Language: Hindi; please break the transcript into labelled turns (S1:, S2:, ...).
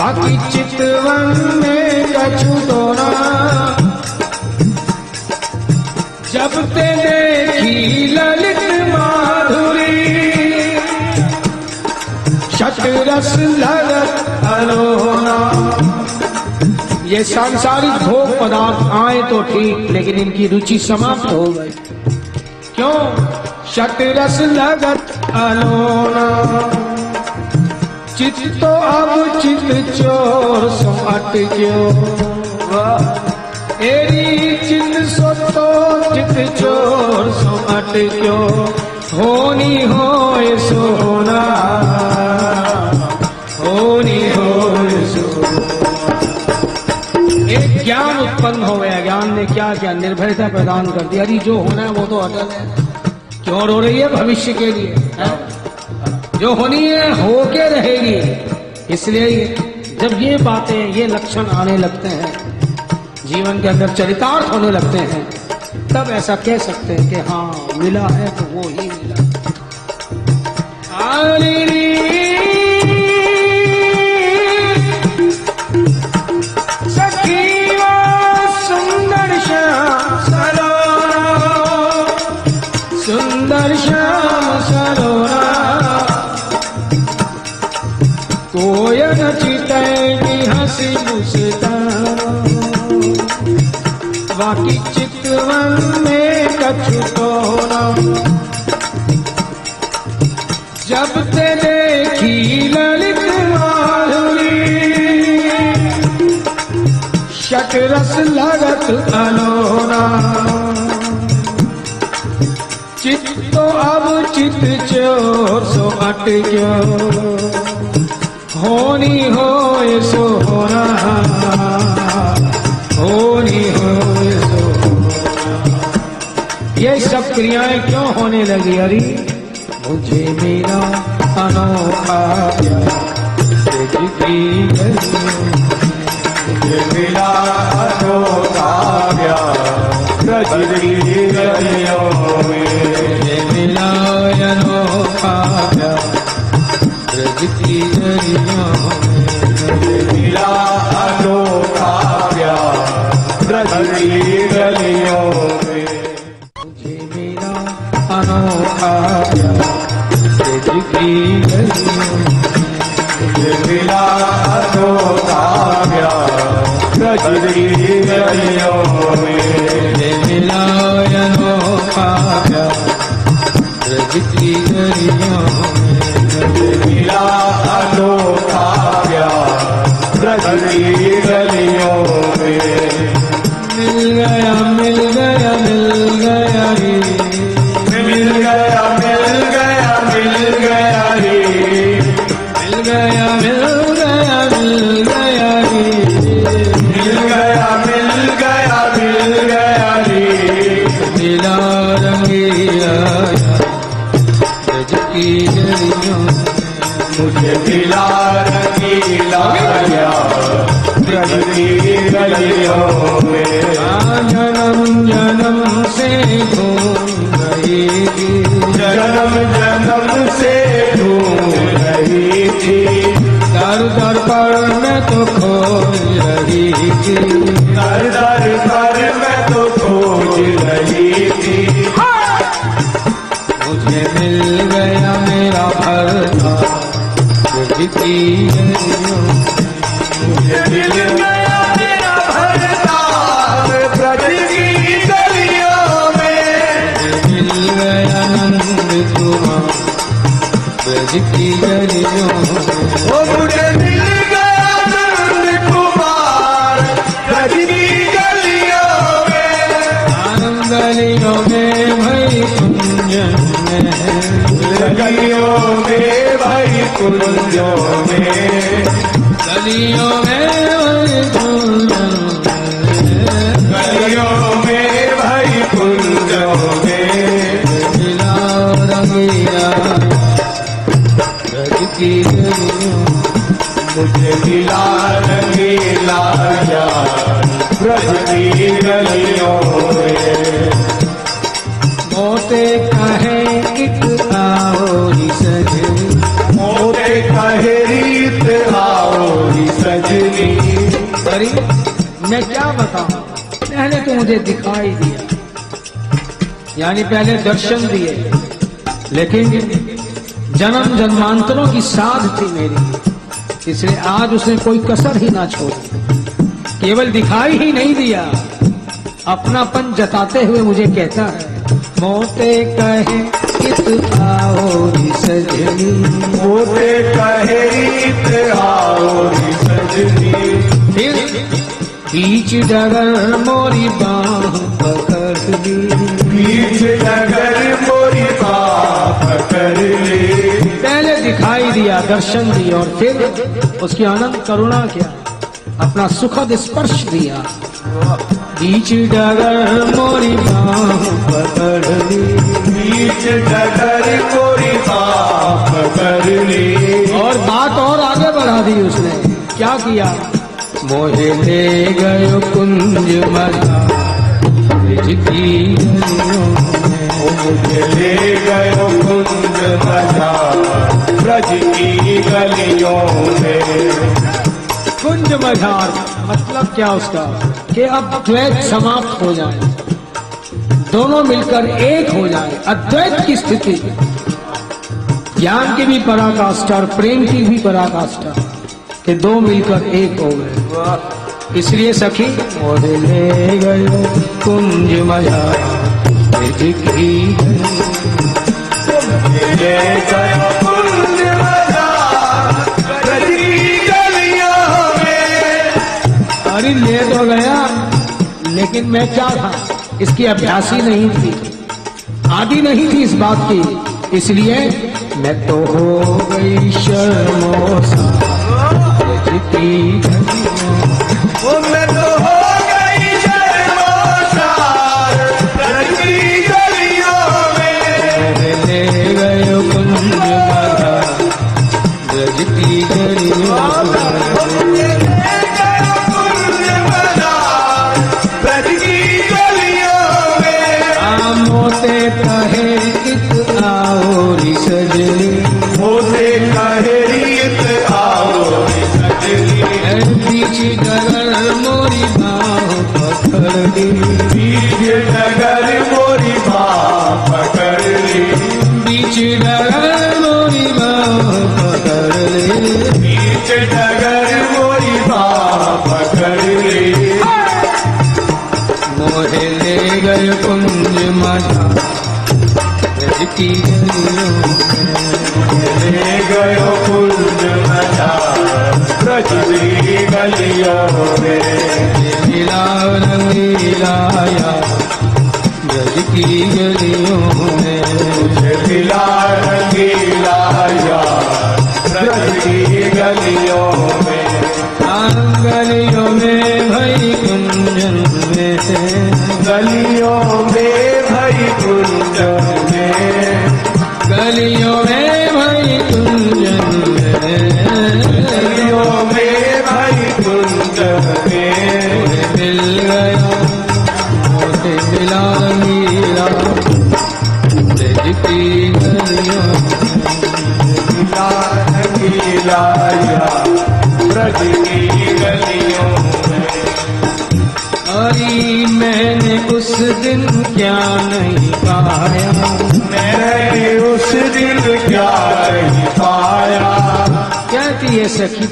S1: बाकी चितवन में कछु दोना, जब ते देखी ललित माधुरी, शतरस लगत अलोना। ये सांसारिक भोग पदार्थ आए तो ठीक, लेकिन इनकी रुचि समाप्त हो गई। क्यों? शतरस लगत अलोना, चित तो अब चित चोर सो अटक्यो, एरी चित सो तो चित चोर सो अटक्यो, होनी होए सोना, होनी होए सोना। एक ज्ञान उत्पन्न हो गया, ज्ञान ने क्या किया? निर्भयता प्रदान कर दी। अरे जो होना है वो तो अटल है, क्यों रो रही है? भविष्य के लिए है? जो होनी है होके रहेगी। इसलिए जब ये बातें, ये लक्षण आने लगते हैं जीवन के अंदर, चरितार्थ होने लगते हैं, तब ऐसा कह सकते हैं कि हाँ मिला है तो वो ही मिला। सखीवा सुंदर श्याम सरोरा, सुंदर श्याम सरोरा, कोयन चितैनी हंसी मुस्कान, बाकी चितवन में कछु दोना, जब ते देखी ललित माधुरी, शतरस लगत अलोना, चित तो अब चित चोर सो अटक्यो, होनी होए सोना, होनी होए सोना। ये सब क्रियाएं क्यों होने लगी? अरे मुझे मेरा अनोखा प्यार, मुझे मेरा अनोखा प्यार, गलियों में मुझे मिला अनोखा प्यार, ब्रज की गलियों में मुझे मिला अनोखा प्यार, ब्रज की गलियों में मुझे मेरा अनोखा प्यार, ब्रज की गलियों में मुझे मिला अनोखा प्यार, ब्रज की गलियों में मुझे मिला अनोखा प्यार, ब्रज की गलियों में मुझे मिला अनोखा प्यार, ब्रज की गलियों में। मिल गया मिल गया मिल गया रे, मिल गया मिल गया मिल गया रे, मिल गया मिल गया मिल गया रे, मिल गया मिल गया मिल गया रे, मिला रंगीला ब्रज की गलियों में मुझे मिला रंगीला ब्रज की गलियों में। जन्म जन्म से घूम रही थी, जन्म जन्म से घूम रही थी, दर दर पर मैं तो खोज रही थी, दर दर पर मैं तो खोज रही थी, मुझे मिल गया मेरा भरता ब्रज की गलियों में, मुझे मिल गया मेरा भरता ब्रज की गलियों में, मुझे मिल गया नंद कुमार ब्रज की गलियों में, ओ मुझे मिल गया नंद कुमार ब्रज की गलियों में, आनंद गलियों में भई कुंजन में, गलियों में भई कुंजों में, गलियों में भई कुंजों में, गलियों में भई कुंजों में, मिला रंगीला ब्रज की गलियों, मुझे मिला रंगीला ब्रज की गलियों में। मोते कहे एक आओ ही सजे, मोते कहे रीत आओ ही सजे, क्या बताऊं, पहले तो मुझे दिखाई दिया, यानी पहले दर्शन दिए, लेकिन जन्म जन्मांतरों की साध थी मेरी, इसलिए आज उसने कोई कसर ही ना छोड़ी। केवल दिखाई ही नहीं दिया, अपनापन जताते हुए मुझे कहता है, मोते कहे इत आओ री सजनी,
S2: मोते कहे इत आओ री सजनी।
S1: फिर बीच डगर मोरी बाह पकड़ ली,
S2: बीच डगर मोरी बाह पकड़ ली।
S1: पहले दिखाई दिया, दर्शन दिया, और फिर उसकी अनंत करुणा क्या, अपना सुखद स्पर्श दिया। बीच डगर मोरी बाह पकड़ ली,
S2: बीच डगर मोरी बाह पकड़ ली।
S1: और बात और आगे बढ़ा दी उसने, क्या किया, मोहे ले गयो कुंज मजा ब्रज की गलियों में,
S2: मुझे ले गयो कुंज मजा ब्रज की गलियों में।
S1: कुंज मझार मतलब क्या उसका, कि अब द्वैत समाप्त हो जाए, दोनों मिलकर एक हो जाए, अद्वैत की स्थिति, ज्ञान की भी पराकाष्ठा और प्रेम की भी पराकाष्ठा, कि दो मिलकर एक हो गए। इसलिए सखी मोहे ले गयो कुंज मझार ब्रज की
S2: ले गयो कुंज मझार ब्रज की गलियों में।
S1: अरे ले तो गया, लेकिन मैं क्या था, इसकी अभ्यासी नहीं थी, आदि नहीं थी इस बात की, इसलिए मैं तो हो गई शर्मोसा ब्रज की गलियों में।
S2: वो मैं तो हो गई शर्मोसा ब्रज की गलियों में।
S1: ले गयो कुंज मझार ब्रज की गलियों में। मोते कहे इत आओ री सजनी,
S2: मोते कहे रीत आओ री सजनी।
S1: बीच डगर मोरी बाह पकड़ ली,
S2: बीच डगर मोरी बाह पकड़ ली।
S1: बीच डगर मोरी बाह पकड़ ली,
S2: बीच डगर मोरी बाह पकड़ ली।
S1: मोहे ले गए कुंज मझार ब्रज की गलियों में।
S2: ले गयो कुंज मझार ब्रज की गलियों में।
S1: मिला रंगीलाया ब्रज की गलियों में,
S2: मुझे मिला रंगीलाया ब्रज की गलियों में।
S1: गलियों में भई कुंजन में,
S2: गलियों में भई कुंजन में।
S1: गलियों में भई कुंजन में,
S2: गलियों में भई कुंजन में।
S1: मिल गया मोते मिला मीरा ब्रज की गलियों में।
S2: मिला रंगीलाया ब्रज की गलियों में।
S1: अरे मैंने उस दिन क्या नहीं पाया,
S2: मैंने उस दिन क्या नहीं पाया।
S1: कहती है सखी